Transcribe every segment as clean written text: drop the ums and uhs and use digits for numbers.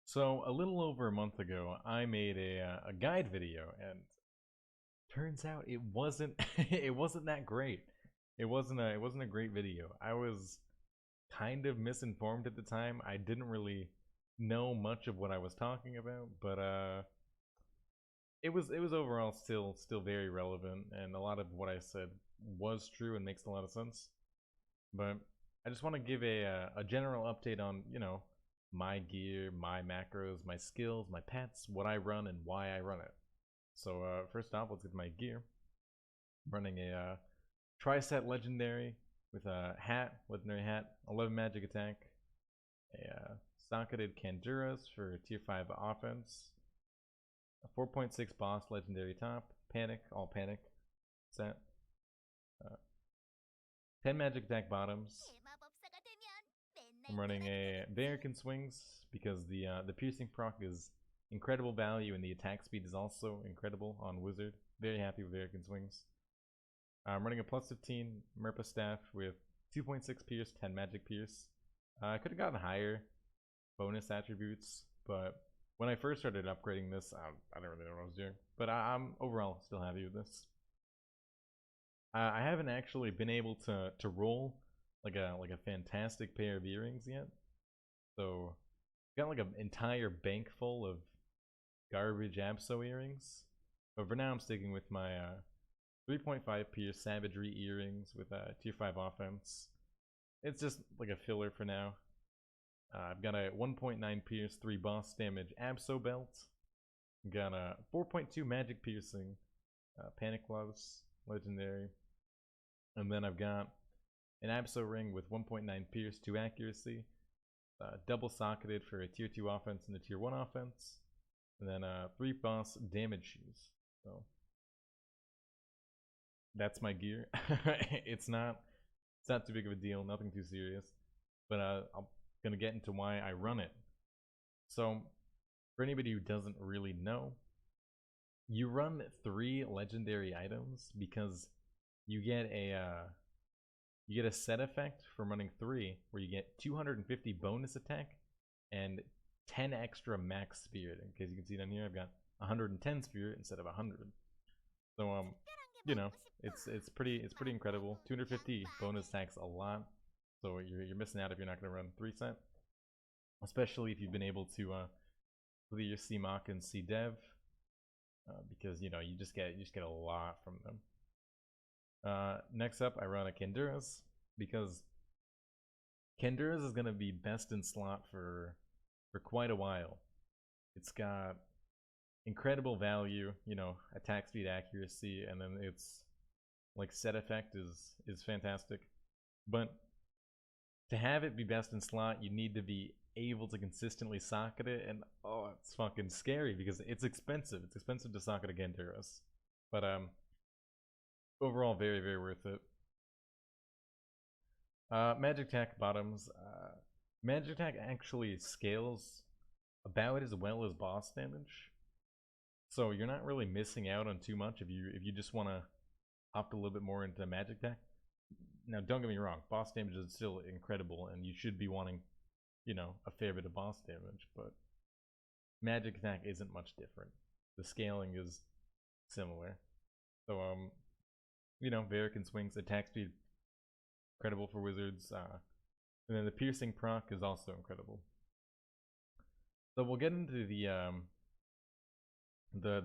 So a little over a month ago, I made a guide video, and turns out it wasn't it wasn't that great. It wasn't a great video. I was kind of misinformed at the time. I didn't really know much of what I was talking about, but it was overall still very relevant, and a lot of what I said was true and makes a lot of sense. But I just want to give a general update on my gear, my macros, my skills, my pets, what I run, and why I run it. So first off, let's get my gear. I'm running a tri-set legendary with a hat, legendary hat, 11 magic attack, a socketed Kanduras for tier 5 offense, a 4.6 boss legendary top, panic, all panic set, uh, 10 magic attack bottoms. I'm running a American swings because the piercing proc is incredible value, and the attack speed is also incredible on wizard. Very happy with American swings. I'm running a plus 15 Merpa staff with 2.6 pierce, 10 magic pierce. I could have gotten higher bonus attributes, but when I first started upgrading this, I don't really know what I was doing. But I'm overall still happy with this. I haven't actually been able to roll like a fantastic pair of earrings yet. So got like an entire bank full of garbage Abso earrings. But for now, I'm sticking with my 3.5 pierce savagery earrings with tier 5 offense. It's just like a filler for now. I've got a 1.9 pierce 3 boss damage Abso belt. Got a 4.2 magic piercing panic gloves legendary. And then I've got an Abso ring with 1.9 pierce 2 accuracy. Double socketed for a tier 2 offense and a tier 1 offense. And then 3 boss damage shoes. So that's my gear. it's not too big of a deal, nothing too serious. But I'm gonna get into why I run it. So for anybody who doesn't really know, you run 3 legendary items because you get a set effect from running 3 where you get 250 bonus attack and 10 extra max spirit. In case you can see down here, I've got 110 spirit instead of 100. So it's pretty incredible. 250 bonus attacks a lot. So you're missing out if you're not going to run 3 set, especially if you've been able to clear CMOC and CDev, because you just get a lot from them. Next up, I run a Kanduras because Kanduras is going to be best in slot for quite a while. It's got incredible value, attack speed, accuracy, and then its like set effect is fantastic. But to have it be best in slot, you need to be able to consistently socket it, and it's fucking scary because it's expensive. It's expensive to socket a Kanduras, but overall very worth it. Magic attack bottoms. Magic attack actually scales about as well as boss damage, so you're not really missing out on too much if you just want to opt a little bit more into magic attack. Now, don't get me wrong, boss damage is still incredible, and you should be wanting, a fair bit of boss damage, but magic attack isn't much different. The scaling is similar. So, Verican swings, attack speed, incredible for wizards, and then the piercing proc is also incredible. So we'll get into the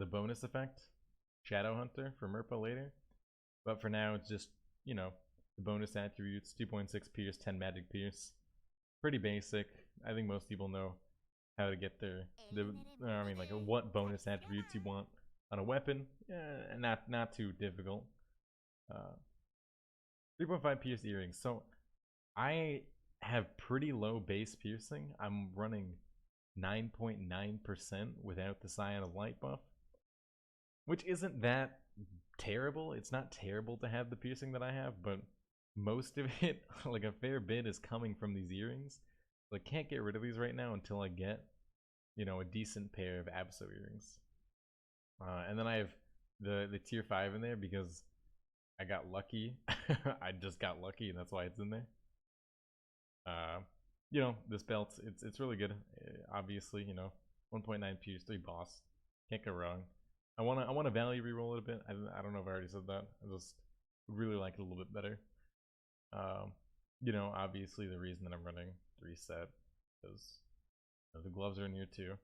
bonus effect, Shadow Hunter for Merpa later, but for now it's just the bonus attributes: 2.6 pierce, 10 magic pierce. Pretty basic. I think most people know how to get there. What bonus attributes you want on a weapon. Not too difficult. 3.5 pierce earrings. So I have pretty low base piercing. I'm running 9.9% without the Scion of Light buff, which isn't that terrible. It's not terrible to have the piercing that I have, but most of it, like a fair bit, is coming from these earrings. So I can't get rid of these right now until I get, a decent pair of Abso earrings. And then I have the tier 5 in there because I got lucky. I just got lucky, and that's why it's in there. you know, this belt, it's really good. Obviously, you know, 1.9 Pierce, 3 boss. Can't go wrong. I want to value reroll it a bit. I don't know if I already said that. I just really like it a little bit better. Um, you know, obviously the reason that I'm running 3 set is the gloves are in here too.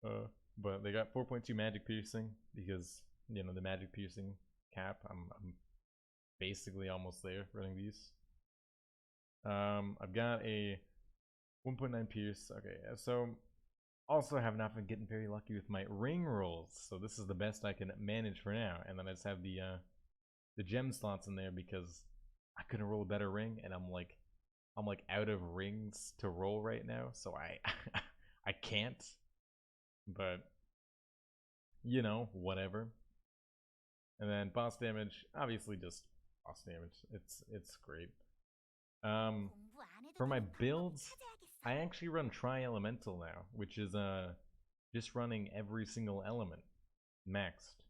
But they got 4.2 magic piercing because, you know, the magic piercing cap. I'm basically almost there running these. I've got a 1.9 pierce. Okay, so also have not been getting very lucky with my ring rolls, so this is the best I can manage for now. And then I just have the gem slots in there because I couldn't roll a better ring, and I'm like out of rings to roll right now, so I I can't. But you know, whatever. And then boss damage, obviously just boss damage. It's great. For my builds, I actually run Tri-Elemental now, which is just running every single element maxed.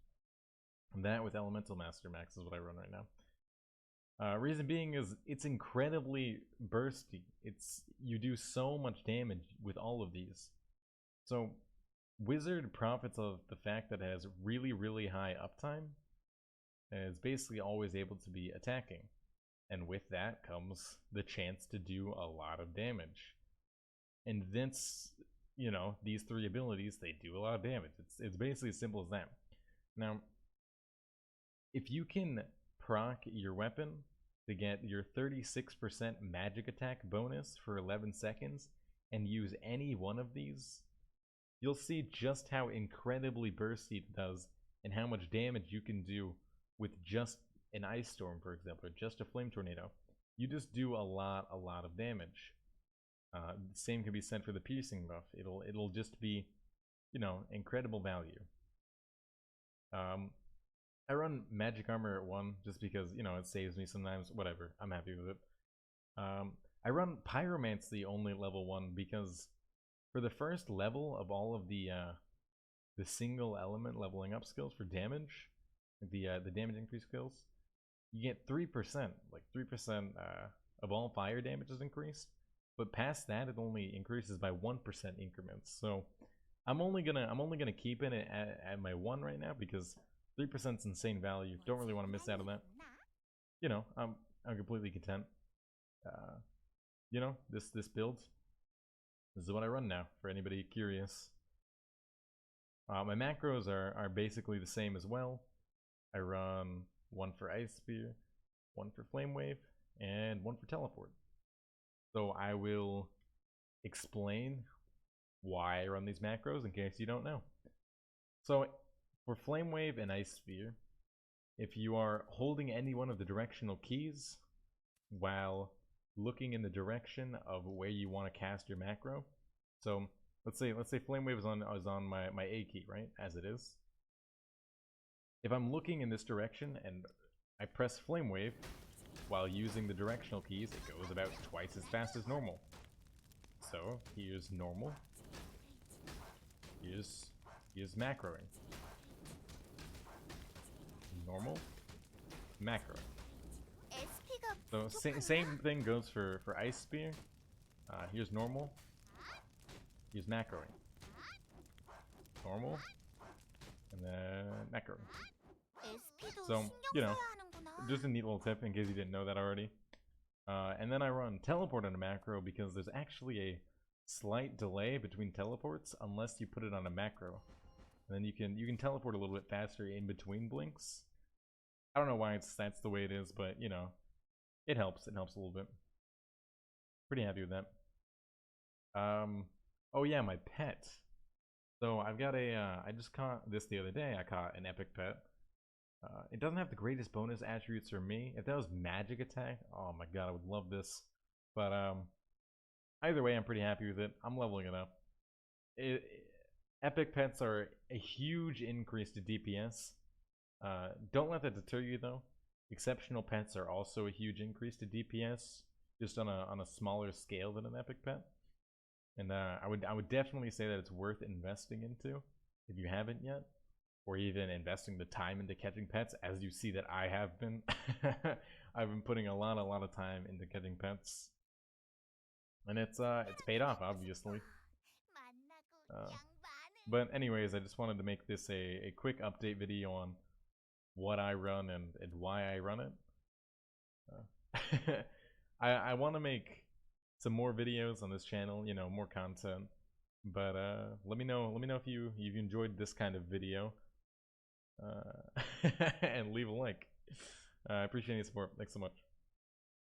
And that with Elemental Master Max is what I run right now. Reason being is it's incredibly bursty. You do so much damage with all of these. So Wizard profits of the fact that it has really high uptime and is basically always able to be attacking. And with that comes the chance to do a lot of damage. And that's, you know, these 3 abilities, they do a lot of damage. It's basically as simple as that. Now, if you can proc your weapon to get your 36% magic attack bonus for 11 seconds and use any one of these, you'll see just how incredibly bursty it does and how much damage you can do with just an ice storm, for example, or just a flame tornado. You just do a lot of damage. The same can be said for the piercing buff. It'll just be, you know, incredible value. I run magic armor at 1 just because, you know, it saves me sometimes. Whatever, I'm happy with it. I run pyromancy only level 1 because for the first level of all of the single element leveling up skills for damage, the damage increase skills, you get 3%, like 3% of all fire damage is increased. But past that, it only increases by 1% increments. So I'm only gonna keep it at my 1 right now because 3% is insane value. Don't really want to miss out on that. You know, I'm completely content. You know, this build, this is what I run now. For anybody curious, my macros are basically the same as well. I run 1 for Ice Spear, 1 for Flame Wave, and 1 for Teleport. So I will explain why I run these macros in case you don't know. So for Flame Wave and Ice Spear, if you are holding any one of the directional keys while looking in the direction of where you want to cast your macro, so let's say Flame Wave is on my A key, right, as it is. If I'm looking in this direction and I press Flame Wave while using the directional keys, it goes about twice as fast as normal. So here's normal. Here's macroing. Normal, macro. So same thing goes for Ice Spear. Here's normal. Here's macroing. Normal, and then macroing. So, you know, just a neat little tip in case you didn't know that already. And then I run teleport on a macro because there's actually a slight delay between teleports unless you put it on a macro. And then you can teleport a little bit faster in between blinks. I don't know why that's the way it is, but you know, it helps. It helps a little bit. Pretty happy with that. Oh yeah, my pet. So I've got a. I just caught this the other day. I caught an epic pet. It doesn't have the greatest bonus attributes for me. If that was magic attack, oh my god, I would love this. But either way, I'm pretty happy with it. I'm leveling it up. Epic pets are a huge increase to DPS. Don't let that deter you though. Exceptional pets are also a huge increase to DPS, just on a smaller scale than an epic pet. And I would definitely say that it's worth investing into if you haven't yet, or even investing the time into catching pets, as you see that I have been. I've been putting a lot of time into catching pets. and it's paid off, obviously. But anyways, I just wanted to make this a quick update video on what I run and why I run it. I want to make some more videos on this channel, you know, more content. But let me know if you've enjoyed this kind of video, and leave a like. I appreciate any support. Thanks so much.